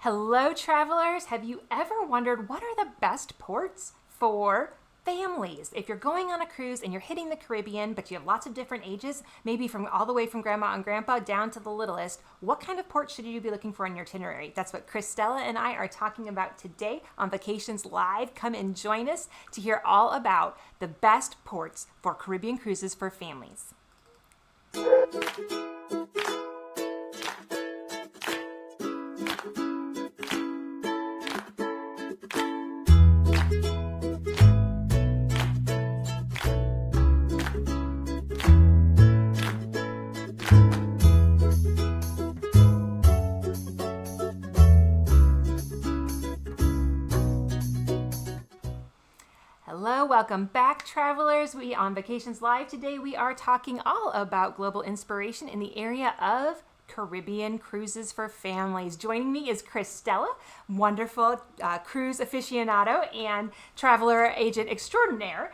Hello, travelers. Have you ever wondered what are the best ports for families? If you're going on a cruise and you're hitting the Caribbean, but you have lots of different ages, maybe from all the way from grandma and grandpa down to the littlest, what kind of port should you be looking for in your itinerary? That's what Chris Stella and I are talking about today on Vacations Live. Come and join us to hear all about the best ports for Caribbean cruises for families. Hello, welcome back, travelers. We on Vacations Live today. We are talking all about global inspiration in the area of Caribbean cruises for families. Joining me is Chris Stella, wonderful cruise aficionado and traveler agent extraordinaire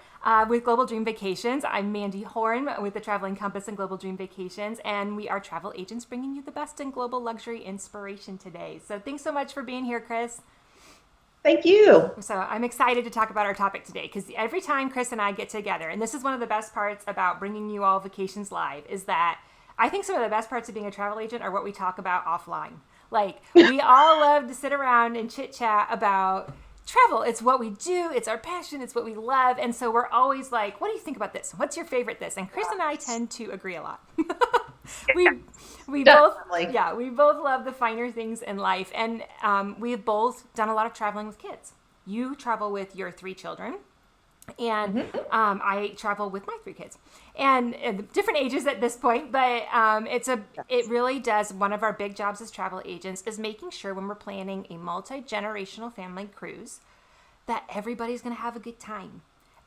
with Global Dream Vacations. I'm Mandy Horn with the Traveling Compass and Global Dream Vacations, and we are travel agents bringing you the best in global luxury inspiration today. So thanks so much for being here, Chris. Thank you. So I'm excited to talk about our topic today because every time Chris and I get together, and this is one of the best parts about bringing you all Vacations Live, is that I think some of the best parts of being a travel agent are what we talk about offline. Like, we all love to sit around and chit chat about travel. It's what we do. It's our passion. It's what we love. And so we're always like, what do you think about this? What's your favorite this? And Chris and I tend to agree a lot. we we Definitely. we both love the finer things in life, and we have both done a lot of traveling with kids. You travel with your 3 children, and I travel with my 3 kids, and different ages at this point. But it really does. One of our big jobs as travel agents is making sure when we're planning a multi-generational family cruise that everybody's going to have a good time.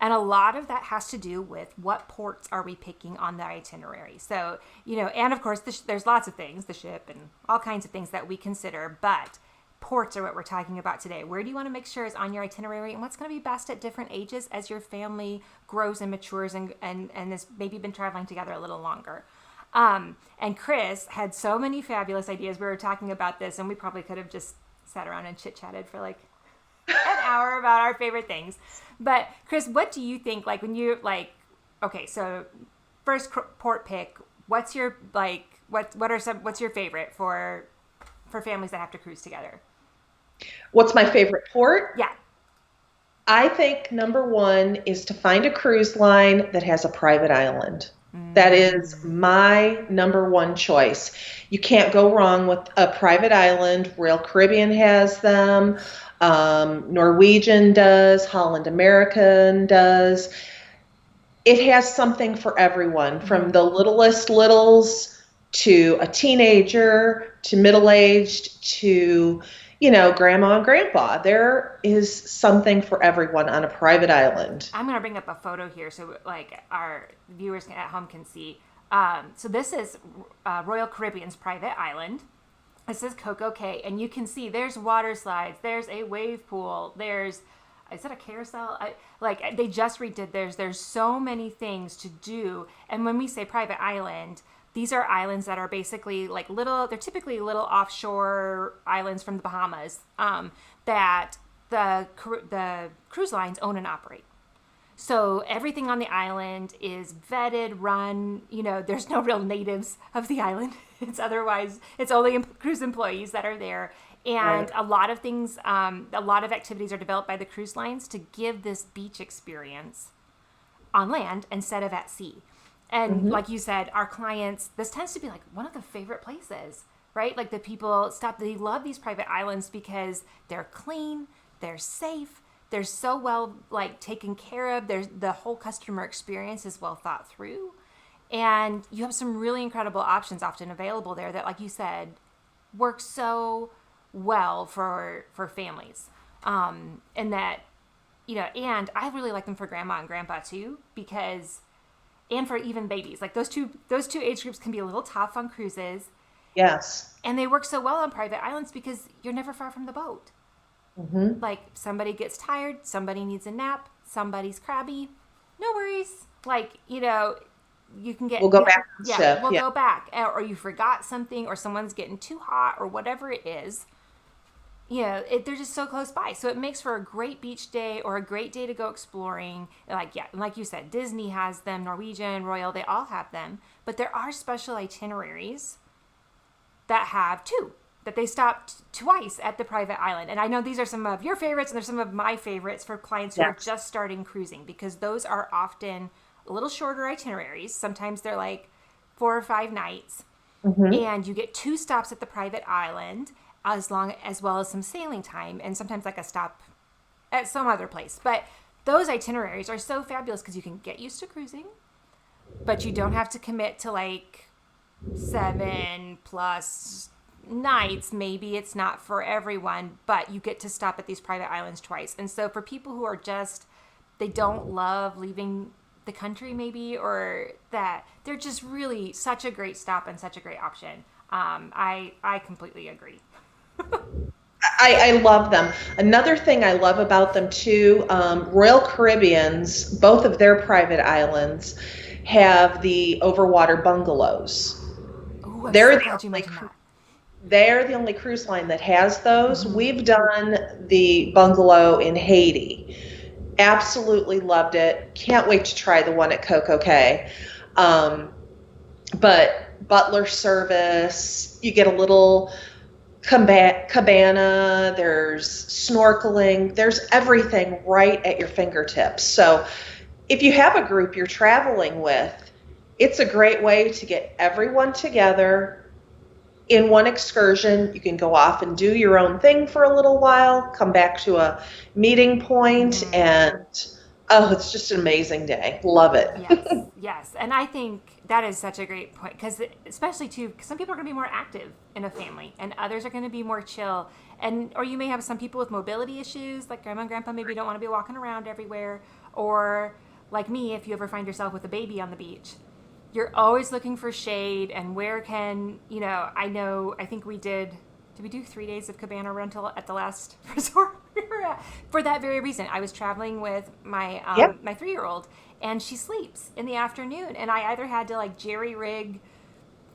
And a lot of that has to do with what ports are we picking on the itinerary. So, and of course, there's lots of things, the ship and all kinds of things that we consider, but ports are what we're talking about today. Where do you want to make sure is on your itinerary, and what's going to be best at different ages as your family grows and matures and has maybe been traveling together a little longer. And Chris had so many fabulous ideas. We were talking about this, and we probably could have just sat around and chit-chatted for like an hour about our favorite things. But Chris, what do you think, like when you okay, so first port pick, what's your what's your favorite for families that have to cruise together? What's my favorite port? Yeah. I think number 1 is to find a cruise line that has a private island. That is my number 1 choice. You can't go wrong with a private island. Royal Caribbean has them. Norwegian does. Holland American does. It has something for everyone, from the littlest littles to a teenager to middle-aged to, grandma and grandpa. There is something for everyone on a private island. I'm going to bring up a photo here so like our viewers at home can see. So this is Royal Caribbean's private island. This is Coco Cay, and you can see there's water slides, there's a wave pool, is that a carousel? They just redid theirs. There's so many things to do. And when we say private island, these are islands that are basically like they're typically little offshore islands from the Bahamas that the cruise lines own and operate. So everything on the island is vetted, run, there's no real natives of the island. It's only cruise employees that are there. And Right. a lot of things, a lot of activities are developed by the cruise lines to give this beach experience on land instead of at sea. And like you said, our clients, this tends to be like one of the favorite places, right? Like the people they love these private islands because they're clean, they're safe, they're so well taken care of. The whole customer experience is well thought through. And you have some really incredible options often available there that, like you said, work so well for families. And that, and I really like them for grandma and grandpa too, and for even babies. Like those two age groups can be a little tough on cruises. Yes. And they work so well on private islands because you're never far from the boat. Like somebody gets tired, somebody needs a nap, somebody's crabby, no worries. You can We'll go back to the ship. We'll Yeah. go back. Or you forgot something, or someone's getting too hot, or whatever it is. they're just so close by. So it makes for a great beach day or a great day to go exploring. Like you said, Disney has them, Norwegian, Royal, they all have them. But there are special itineraries that have two, that they stopped twice at the private island. And I know these are some of your favorites and they're some of my favorites for clients who are just starting cruising, because those are often a little shorter itineraries. Sometimes they're like 4 or 5 nights. And you get 2 stops at the private island as well as some sailing time, and sometimes like a stop at some other place. But those itineraries are so fabulous because you can get used to cruising, but you don't have to commit to like 7+ nights. Maybe it's not for everyone, but you get to stop at these private islands twice. And so for people who are they don't love leaving the country maybe, or that they're just really such a great stop and such a great option. I completely agree. I love them. Another thing I love about them too, Royal Caribbean's, both of their private islands have the overwater bungalows. Ooh, They're so the glad you only mentioned that. they're the only cruise line that has those. We've done the bungalow in Haiti. Absolutely loved it. Can't wait to try the one at Coco Cay. But butler service, you get a little cabana, there's snorkeling, there's everything right at your fingertips. So if you have a group you're traveling with, it's a great way to get everyone together in one excursion. You can go off and do your own thing for a little while, come back to a meeting point, and it's just an amazing day. Love it. Yes. And I think that is such a great point, because especially too, because some people are going to be more active in a family and others are going to be more chill. Or you may have some people with mobility issues, like grandma and grandpa maybe don't want to be walking around everywhere. Or like me, if you ever find yourself with a baby on the beach, you're always looking for shade and where can, I think we did we do 3 days of cabana rental at the last resort we were at? For that very reason. I was traveling with my my 3-year-old, and she sleeps in the afternoon, and I either had to like jerry rig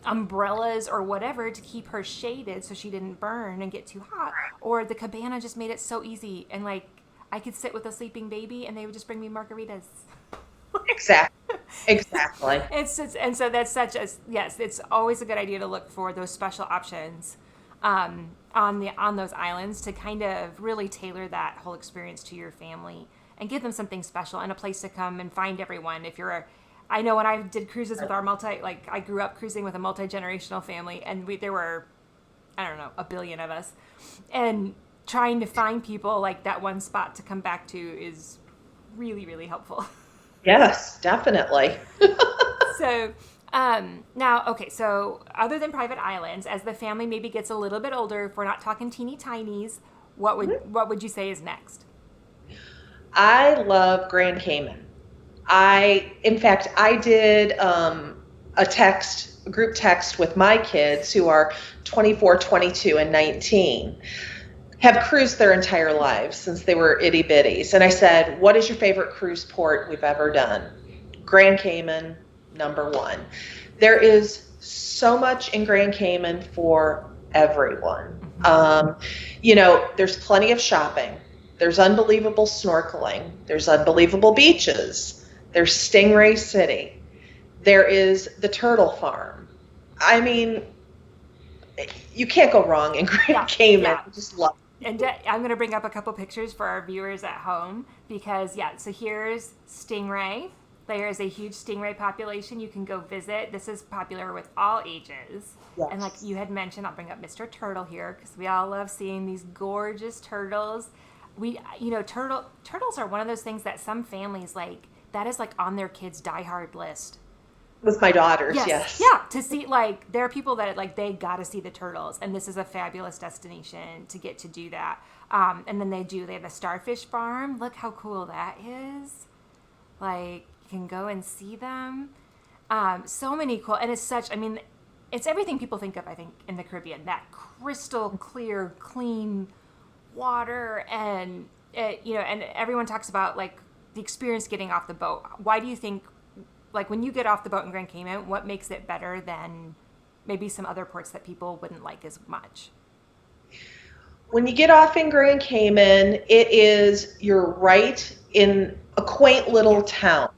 umbrellas or whatever to keep her shaded so she didn't burn and get too hot, or the cabana just made it so easy, and like I could sit with a sleeping baby and they would just bring me margaritas. Exactly. And so that's such a, yes, it's always a good idea to look for those special options on those islands to kind of really tailor that whole experience to your family and give them something special and a place to come and find everyone. I know when I did cruises with our I grew up cruising with a multi-generational family, and there were, I don't know, a billion of us, and trying to find people like that one spot to come back to is really, really helpful. Yes, definitely. So so other than private islands, as the family maybe gets a little bit older, if we're not talking teeny tinies, what would you say is next? I love Grand Cayman. In fact, I did a group text with my kids who are 24, 22, and 19. Have cruised their entire lives since they were itty bitties. And I said, what is your favorite cruise port we've ever done? Grand Cayman, number 1. There is so much in Grand Cayman for everyone. There's plenty of shopping. There's unbelievable snorkeling. There's unbelievable beaches. There's Stingray City. There is the turtle farm. I mean, you can't go wrong in Grand Cayman. Yeah. I just love it. And I'm going to bring up a couple pictures for our viewers at home because, so here's Stingray. There is a huge stingray population you can go visit. This is popular with all ages. Yes. And like you had mentioned, I'll bring up Mr. Turtle here because we all love seeing these gorgeous turtles. Turtles are one of those things that some families that is on their kids' diehard list. With my daughters, yes. Yeah, to see, there are people that, they got to see the turtles, and this is a fabulous destination to get to do that. And then they have a starfish farm. Look how cool that is. You can go and see them. So many cool, and it's everything people think of, I think, in the Caribbean. That crystal clear, clean water, and, and everyone talks about, the experience getting off the boat. Why do you think, when you get off the boat in Grand Cayman, what makes it better than maybe some other ports that people wouldn't like as much? when you get off in Grand Cayman, you're right in a quaint little town.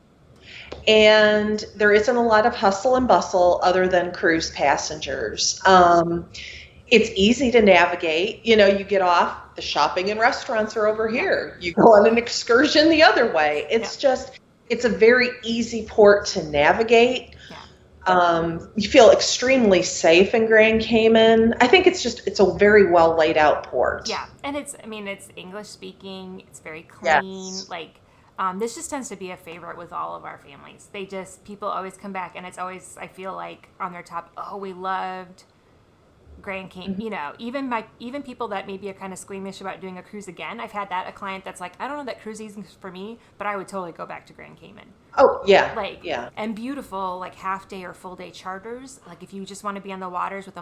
And there isn't a lot of hustle and bustle other than cruise passengers. It's easy to navigate. You get off, the shopping and restaurants are over here. You go on an excursion the other way. It's a very easy port to navigate. You feel extremely safe in Grand Cayman. I think it's a very well laid out port. Yeah, and it's English speaking. It's very clean. Yes. This just tends to be a favorite with all of our families. People always come back, and it's always, I feel like, on their top. Oh, we loved Grand Cayman. Mm-hmm. Even people that maybe are kind of squeamish about doing a cruise again. I've had a client that's like, I don't know that cruise isn't for me, but I would totally go back to Grand Cayman. Oh yeah, yeah. And beautiful half day or full day charters. If you just want to be on the waters with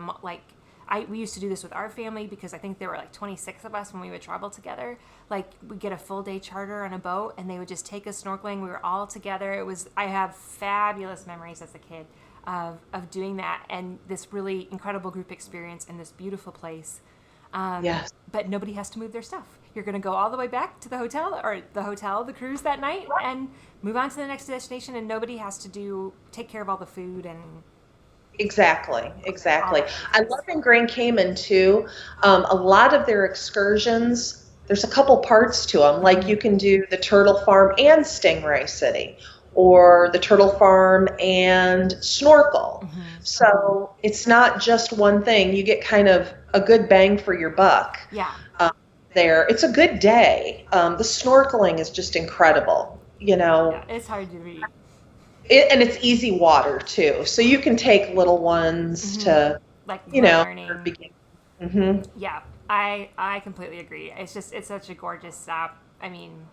we used to do this with our family because I think there were 26 of us when we would travel together. We'd get a full day charter on a boat and they would just take us snorkeling. We were all together. I have fabulous memories as a kid of doing that and this really incredible group experience in this beautiful place. Yes. But nobody has to move their stuff. You're going to go all the way back to the hotel, the cruise that night, and move on to the next destination, and nobody has to take care of all the food and... Exactly. I love in Grand Cayman too. A lot of their excursions, there's a couple parts to them. You can do the Turtle Farm and Stingray City, or the Turtle Farm and snorkel. Mm-hmm. So it's not just one thing. You get kind of a good bang for your buck. Yeah. There, it's a good day. The snorkeling is just incredible. Yeah, it's hard to read. And it's easy water too, so you can take little ones to, learning. Mm-hmm. Yeah, I completely agree. It's such a gorgeous stop. I mean,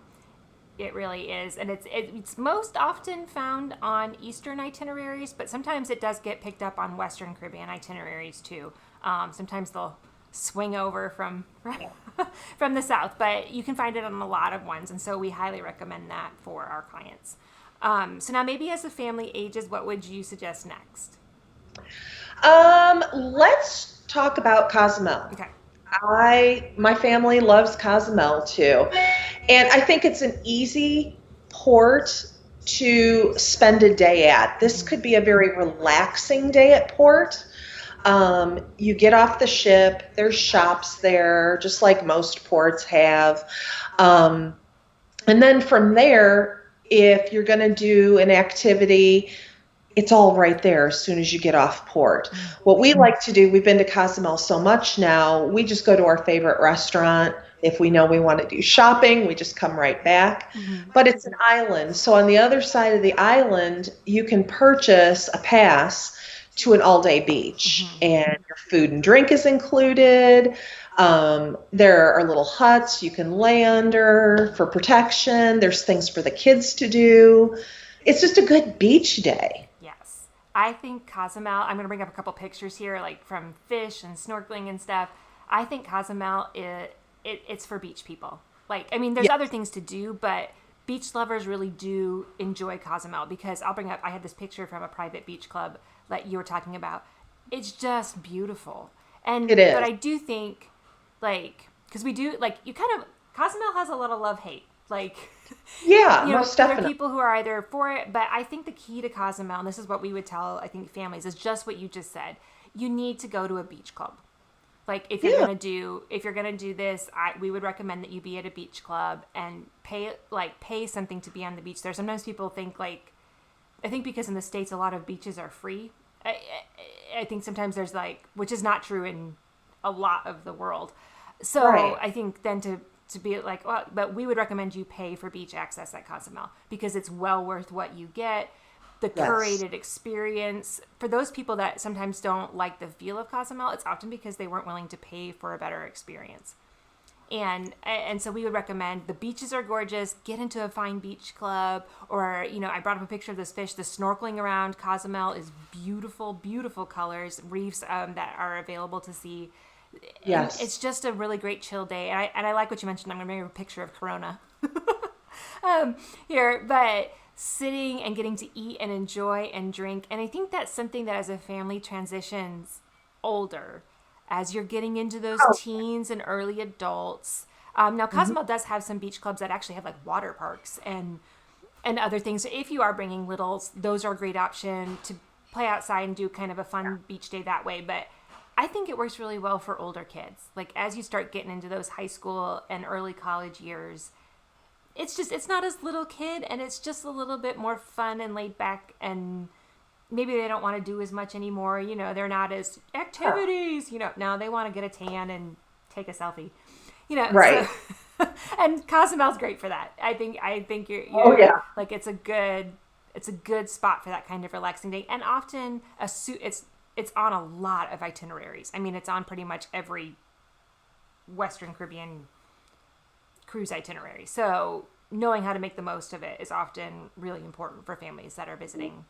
it really is, and it's most often found on Eastern itineraries, but sometimes it does get picked up on Western Caribbean itineraries too. Sometimes they'll swing over from the south, but you can find it on a lot of ones, and so we highly recommend that for our clients. So now maybe as the family ages, what would you suggest next? Let's talk about Cozumel. Okay. My family loves Cozumel too. And I think it's an easy port to spend a day at. This could be a very relaxing day at port. You get off the ship, there's shops there, just like most ports have. And then from there, if you're going to do an activity, it's all right there as soon as you get off port. What we like to do, we've been to Cozumel so much now, we just go to our favorite restaurant. If we know we want to do shopping, we just come right back. Mm-hmm. But it's an island. So on the other side of the island, you can purchase a pass to an all-day beach. Mm-hmm. And your food and drink is included. There are little huts you can lay under for protection. There's things for the kids to do. It's just a good beach day. Yes. I think Cozumel, I'm going to bring up a couple pictures here, from fish and snorkeling and stuff. I think Cozumel, it's for beach people. There's other things to do, but beach lovers really do enjoy Cozumel because I had this picture from a private beach club that you were talking about. It's just beautiful. And it is. But I do think, because we do, Cozumel has a lot of love-hate. Yeah, most there definitely. are people who are either for it, but I think the key to Cozumel, and this is what we would tell, I think, families, is just what you just said. You need to go to a beach club. If you're gonna do this, we would recommend that you be at a beach club and pay something to be on the beach there. Sometimes people think I think because in the States a lot of beaches are free. I think sometimes there's which is not true in a lot of the world. So right. I think then to be but we would recommend you pay for beach access at Cozumel because it's well worth what you get. The curated experience. For those people that sometimes don't like the feel of Cozumel, it's often because they weren't willing to pay for a better experience. And so we would recommend the beaches are gorgeous. Get into a fine beach club, or I brought up a picture of this fish. The snorkeling around Cozumel is beautiful, beautiful colors, reefs that are available to see. Yes, and it's just a really great chill day. And I like what you mentioned. I'm gonna bring a picture of Corona here, but sitting and getting to eat and enjoy and drink. And I think that's something that as a family transitions older, as you're getting into those teens and early adults. Now, Cozumel does have some beach clubs that actually have like water parks and other things. So if you are bringing littles, those are a great option to play outside and do kind of a fun beach day that way. But I think it works really well for older kids. Like as you start getting into those high school and early college years, it's not as little kid, and it's just a little bit more fun and laid back, and maybe they don't want to do as much anymore. You know, they're not as activities, you know, now they want to get a tan and take a selfie, you know. Right. So, and Cozumel's great for that. I think you're like, it's a good spot for that kind of relaxing day. And often it's on a lot of itineraries. I mean, it's on pretty much every Western Caribbean cruise itinerary. So knowing how to make the most of it is often really important for families that are visiting.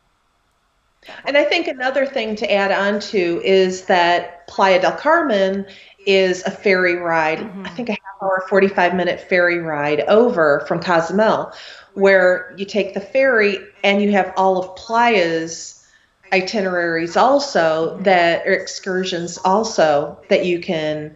And I think another thing to add on to is that Playa del Carmen is a ferry ride. I think a half hour, 45-minute ferry ride over from Cozumel, where you take the ferry and you have all of Playa's itineraries also that, or excursions also, that you can,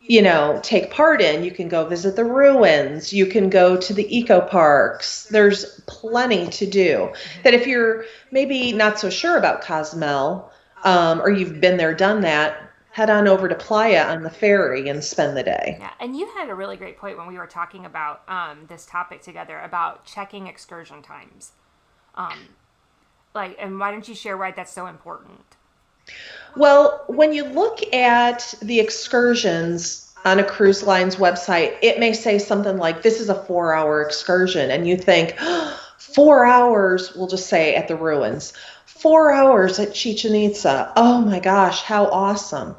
you know, take part in. You can go visit the ruins. You can go to the eco parks. There's plenty to do. That if you're maybe not so sure about Cozumel, or you've been there, done that, head on over to Playa on the ferry and spend the day. Yeah, and you had a really great point when we were talking about this topic together about checking excursion times. And why don't you share why that's so important? Well, when you look at the excursions on a cruise line's website, it may say something like, this is a 4-hour excursion. And you think, 4 hours, we'll just say at the ruins, 4 hours at Chichen Itza. Oh my gosh, how awesome.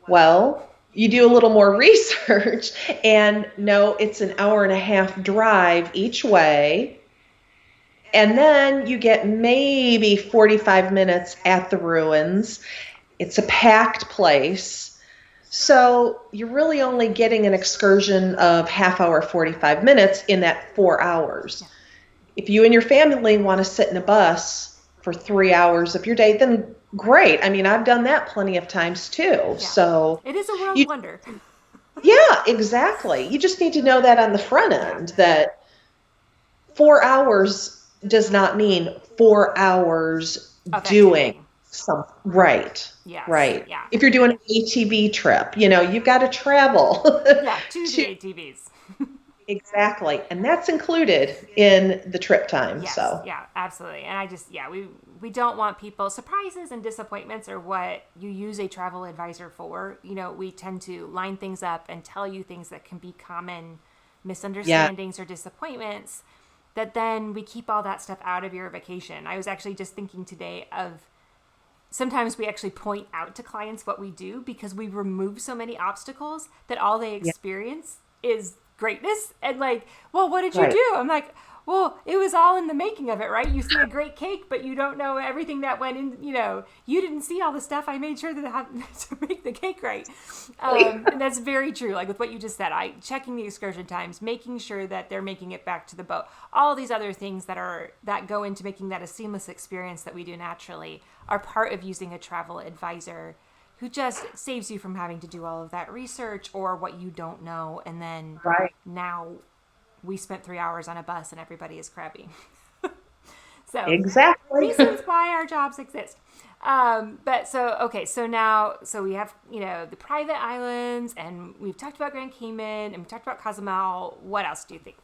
Well, you do a little more research and no, it's an hour and a half drive each way. And then you get maybe 45 minutes at the ruins. It's a packed place. So you're really only getting an excursion of half hour, 45 minutes in that 4 hours. Yeah. If you and your family want to sit in a bus for 3 hours of your day, then great. I mean, I've done that plenty of times too. Yeah. So it is a world wonder. Yeah, exactly. You just need to know that on the front end, that 4 hours does not mean 4 hours doing something. Right. Yes. Right. Yeah. If you're doing an ATV trip, you know, you've got to travel. Yeah, to the ATVs. Exactly. And that's included in the trip time. Yes, so yeah, absolutely. And we don't want people, surprises and disappointments are what you use a travel advisor for. You know, we tend to line things up and tell you things that can be common misunderstandings or disappointments, that then we keep all that stuff out of your vacation. I was actually just thinking today of, sometimes we actually point out to clients what we do because we remove so many obstacles that all they experience is greatness. And like, well, what did you do? I'm like, well, it was all in the making of it, right? You see a great cake, but you don't know everything that went in, you know, you didn't see all the stuff I made sure to make the cake right. And that's very true. Like with what you just said, checking the excursion times, making sure that they're making it back to the boat, all these other things that go into making that a seamless experience that we do naturally are part of using a travel advisor who just saves you from having to do all of that research or what you don't know. And then now we spent 3 hours on a bus and everybody is crabby. So exactly reasons why our jobs exist. So we have, you know, the private islands, and we've talked about Grand Cayman, and we talked about Cozumel. What else do you think?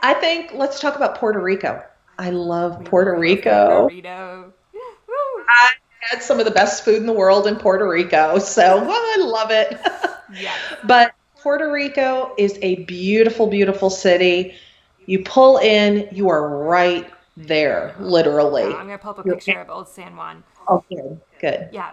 I think let's talk about Puerto Rico. I love Puerto Rico. I had some of the best food in the world in Puerto Rico, so I love it. Yes. But Puerto Rico is a beautiful, beautiful city. You pull in, you are right there, literally. Yeah, I'm going to pull up a picture of Old San Juan. Oh, good. Yeah.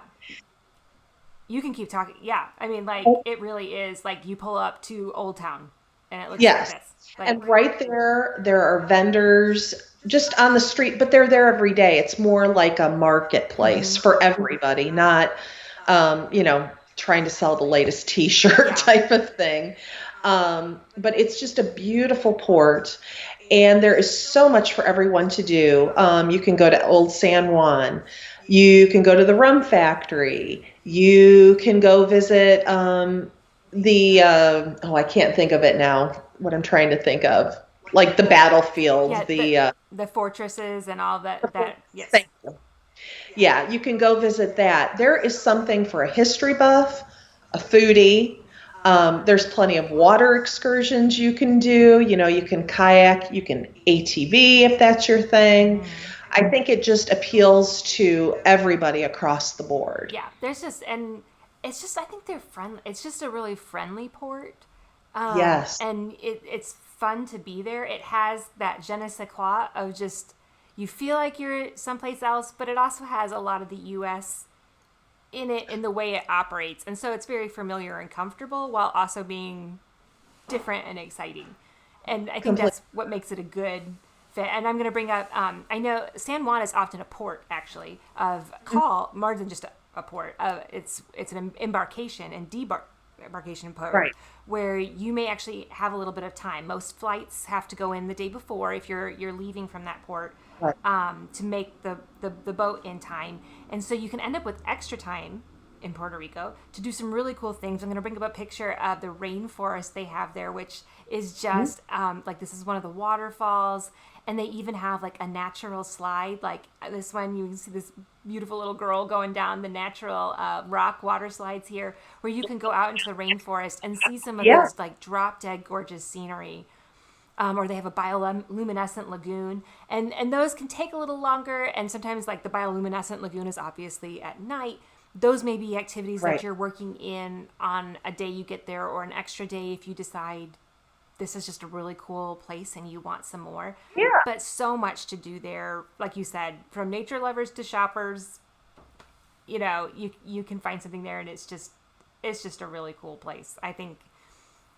You can keep talking. Yeah. I mean, like, it really is, like, you pull up to Old Town, and it looks like this. Like, and right there are vendors just on the street, but they're there every day. It's more like a marketplace for everybody, not, trying to sell the latest T-shirt type of thing. But it's just a beautiful port, and there is so much for everyone to do. You can go to Old San Juan. You can go to the rum factory. You can go visit I can't think of it now. What I'm trying to think of, like the battlefield, Yeah, the fortresses and all that. Yes. thank you. Yeah, you can go visit that. There is something for a history buff, a foodie. There's plenty of water excursions you can do. You know, you can kayak, you can ATV if that's your thing. I think it just appeals to everybody across the board. Yeah, there's just, and it's just, I think they're friendly. It's just a really friendly port. Yes, And it's fun to be there. It has that je ne sais quoi of just, you feel like you're someplace else, but it also has a lot of the U.S. in it, in the way it operates. And so it's very familiar and comfortable while also being different and exciting. And I think completely. that's what makes it a good fit. And I'm going to bring up, I know San Juan is often a port, actually, of call, more than just a port. It's an embarkation and debarkation port, Right. where you may actually have a little bit of time. Most flights have to go in the day before if you're leaving from that port, Right. to make the boat in time. And so you can end up with extra time in Puerto Rico to do some really cool things. I'm going to bring up a picture of the rainforest they have there, which is just like, this is one of the waterfalls. And they even have like a natural slide. Like this one, you can see this beautiful little girl going down the natural rock water slides here, where you can go out into the rainforest and see some of Yeah. those like drop dead gorgeous scenery. Or they have a bioluminescent lagoon, and those can take a little longer. And sometimes, like the bioluminescent lagoon is obviously at night. Those may be activities Right. that you're working in on a day you get there, or an extra day if you decide this is just a really cool place and you want some more. Yeah. But so much to do there, like you said, from nature lovers to shoppers. You know, you can find something there, and it's just a really cool place, I think.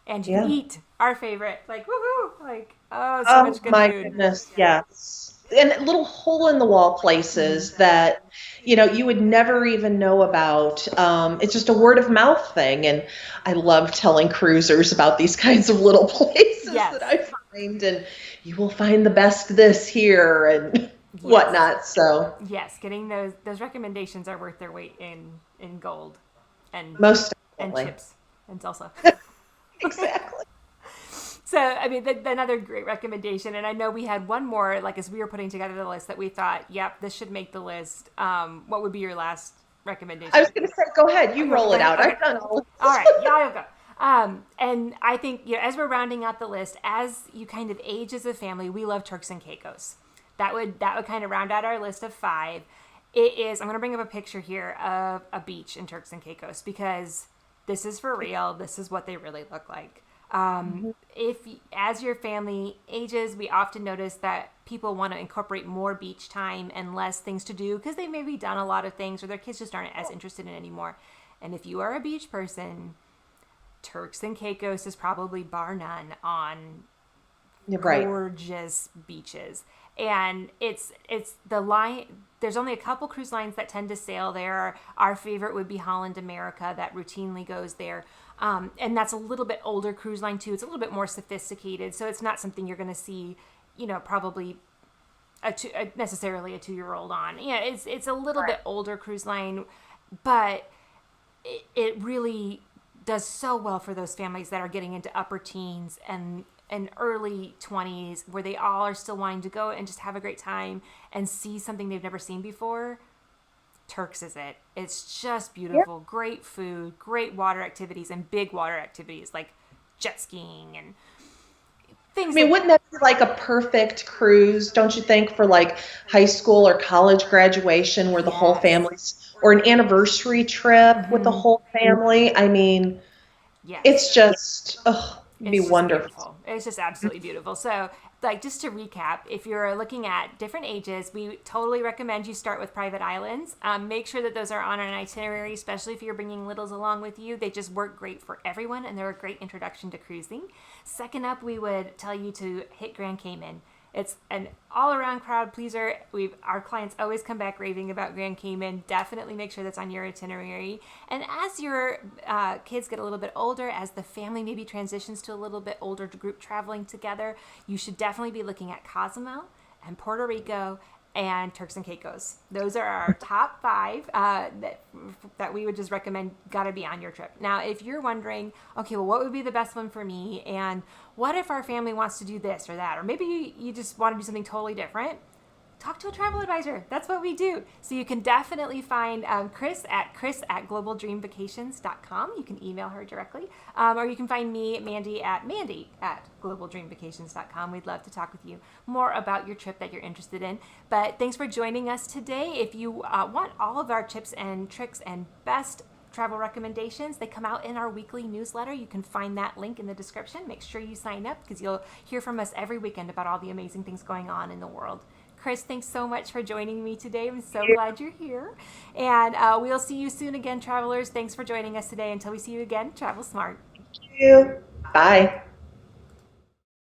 And you can Yeah. eat, our favorite, like woohoo, like oh, so Oh much good my food. goodness, yes. And little hole in the wall places that, you know, you would never even know about. It's just a word of mouth thing. And I love telling cruisers about these kinds of little places Yes, that I find. And you will find the best this here and yes, whatnot. So, yes. Getting those recommendations are worth their weight in gold, and most and definitely. chips and salsa. Exactly. So, I mean, another great recommendation, and I know we had one more, like as we were putting together the list, that we thought, yep, this should make the list. What would be your last I recommendation? was going to say, go ahead, Oh, you you want roll me it to go out. ahead? Okay. I've done all of All this. right, yeah, I'll go. And I think, you know, as we're rounding out the list, as you kind of age as a family, we love Turks and Caicos. That would kind of round out our list of 5. It is. I'm going to bring up a picture here of a beach in Turks and Caicos, because this is for real. This is what they really look like. If as your family ages, we often notice that people want to incorporate more beach time and less things to do because they maybe done a lot of things, or their kids just aren't as interested in it anymore. And if you are a beach person, Turks and Caicos is probably bar none on You're right. gorgeous beaches. And it's the line. There's only a couple cruise lines that tend to sail there. Our favorite would be Holland America, that routinely goes there. And that's a little bit older cruise line too. It's a little bit more sophisticated, so it's not something you're going to see, you know, probably necessarily a 2-year-old on. Yeah, it's a little bit older cruise line, but it really does so well for those families that are getting into upper teens and early 20s, where they all are still wanting to go and just have a great time and see something they've never seen before. Turks is it. It's just beautiful. Great food, great water activities, and big water activities like jet skiing and I things mean, that. wouldn't that be like a perfect cruise, don't you think, for like high school or college graduation where the whole Yes. family's, or an anniversary trip with the Mm-hmm. whole family? I mean, Yes. it's just, oh, it'd be It's just wonderful. beautiful. It's just absolutely beautiful. So, like, just to recap, if you're looking at different ages, we totally recommend you start with private islands. Make sure that those are on an itinerary, especially if you're bringing littles along with you. They just work great for everyone, and they're a great introduction to cruising. Second up, we would tell you to hit Grand Cayman. It's an all-around crowd pleaser. Our clients always come back raving about Grand Cayman. Definitely make sure that's on your itinerary. And as your kids get a little bit older, as the family maybe transitions to a little bit older group traveling together, you should definitely be looking at Cozumel and Puerto Rico and Turks and Caicos. Those are our top 5 that we would just recommend, gotta be on your trip. Now, if you're wondering, okay, well, what would be the best one for me? And what if our family wants to do this or that? Or maybe you just want to do something totally different. Talk to a travel advisor. That's what we do. So you can definitely find Chris at globaldreamvacations.com. You can email her directly. Or you can find me, Mandy at globaldreamvacations.com. We'd love to talk with you more about your trip that you're interested in. But thanks for joining us today. If you want all of our tips and tricks and best travel recommendations, they come out in our weekly newsletter. You can find that link in the description. Make sure you sign up because you'll hear from us every weekend about all the amazing things going on in the world. Chris, thanks so much for joining me today. I'm so glad you're here. And we'll see you soon again, travelers. Thanks for joining us today. Until we see you again, travel smart. Thank you. Bye.